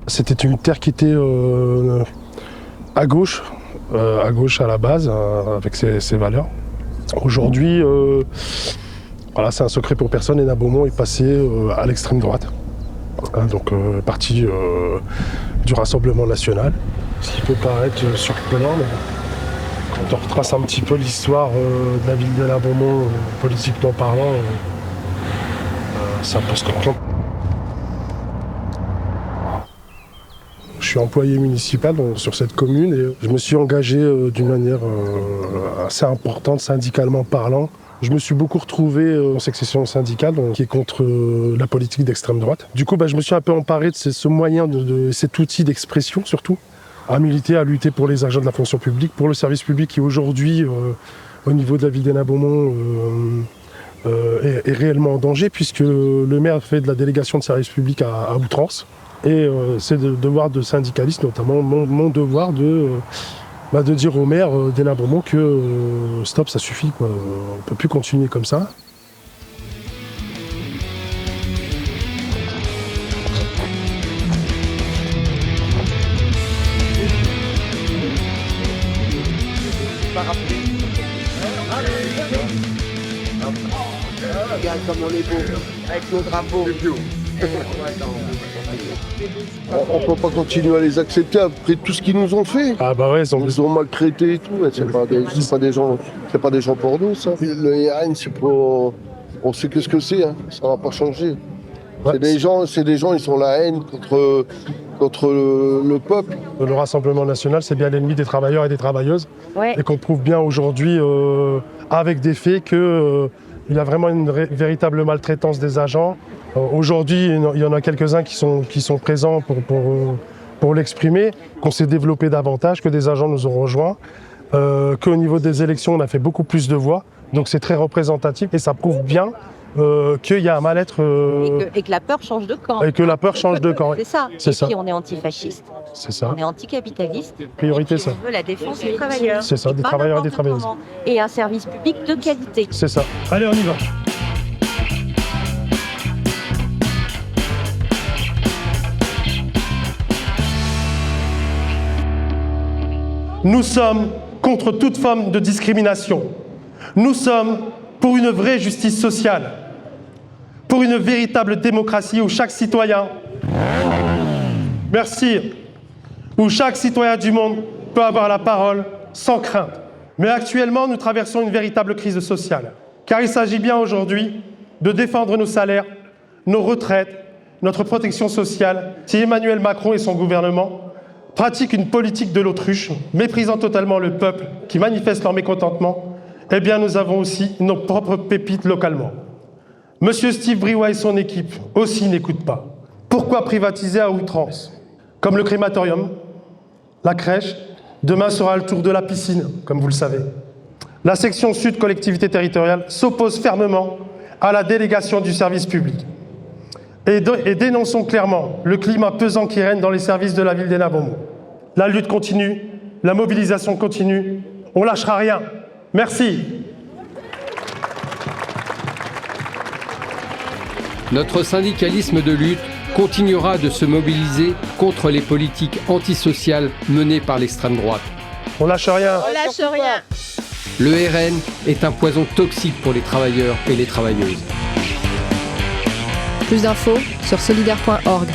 C'était une terre qui était à gauche à la base, avec ses valeurs. Aujourd'hui, voilà, c'est un secret pour personne, Hénin Beaumont est passé à l'extrême droite, donc parti du Rassemblement national. Ce qui peut paraître surprenant, mais quand on retrace un petit peu l'histoire de la ville d'Hénin Beaumont, politiquement parlant, ça pose comprendre. Je suis employé municipal sur cette commune et je me suis engagé d'une manière assez importante, syndicalement parlant. Je me suis beaucoup retrouvé en secession syndicale qui est contre la politique d'extrême droite. Du coup, je me suis un peu emparé de ce moyen, de cet outil d'expression surtout, à militer, à lutter pour les agents de la fonction publique, pour le service public qui aujourd'hui, au niveau de la ville d'Hénin Beaumont, est réellement en danger puisque le maire fait de la délégation de service public à outrance. Et c'est le devoir de syndicaliste, notamment mon devoir de dire au maire d'Hénin Beaumont que stop, ça suffit, quoi. On ne peut plus continuer comme ça. Regarde comme on est beau, avec nos drapeaux. On ne peut pas continuer à les accepter après tout ce qu'ils nous ont fait. Ah bah ouais, Ils nous ont maltraités et tout. C'est pas des gens pour nous, ça. Le RN, c'est pour... On sait ce que c'est, hein. Ça va pas changer. Ouais. C'est des gens, ils sont la haine contre le peuple. Le Rassemblement national, c'est bien l'ennemi des travailleurs et des travailleuses. Ouais. Et qu'on prouve bien aujourd'hui, avec des faits, qu'il y a vraiment une véritable maltraitance des agents. Aujourd'hui, il y en a quelques-uns qui sont présents pour l'exprimer, qu'on s'est développé davantage, que des agents nous ont rejoints, qu'au niveau des élections, on a fait beaucoup plus de voix. Donc c'est très représentatif et ça prouve bien qu'il y a un mal-être... Et que la peur change de camp. Et que la peur change de camp. C'est ça. C'est ça. Et puis on est antifasciste. C'est ça. On est anticapitaliste. Priorité, ça. On veut la défense des travailleurs. C'est ça, des travailleurs et des travailleuses. Et un service public de qualité. C'est ça. Allez, on y va. Nous sommes contre toute forme de discrimination. Nous sommes pour une vraie justice sociale, pour une véritable démocratie où chaque citoyen, où chaque citoyen du monde peut avoir la parole sans crainte. Mais actuellement, nous traversons une véritable crise sociale, car il s'agit bien aujourd'hui de défendre nos salaires, nos retraites, notre protection sociale. Si Emmanuel Macron et son gouvernement pratiquent une politique de l'autruche, méprisant totalement le peuple qui manifeste leur mécontentement, eh bien nous avons aussi nos propres pépites localement. Monsieur Steve Briouat et son équipe aussi n'écoutent pas. Pourquoi privatiser à outrance? Comme le crématorium, la crèche, demain sera le tour de la piscine, comme vous le savez. La section sud collectivité territoriale s'oppose fermement à la délégation du service public. Et dénonçons clairement le climat pesant qui règne dans les services de la ville d'Hénin Beaumont. La lutte continue, la mobilisation continue, on lâchera rien. Merci. Notre syndicalisme de lutte continuera de se mobiliser contre les politiques antisociales menées par l'extrême droite. On lâche rien. On lâche rien. Le RN est un poison toxique pour les travailleurs et les travailleuses. Plus d'infos sur solidaire.org.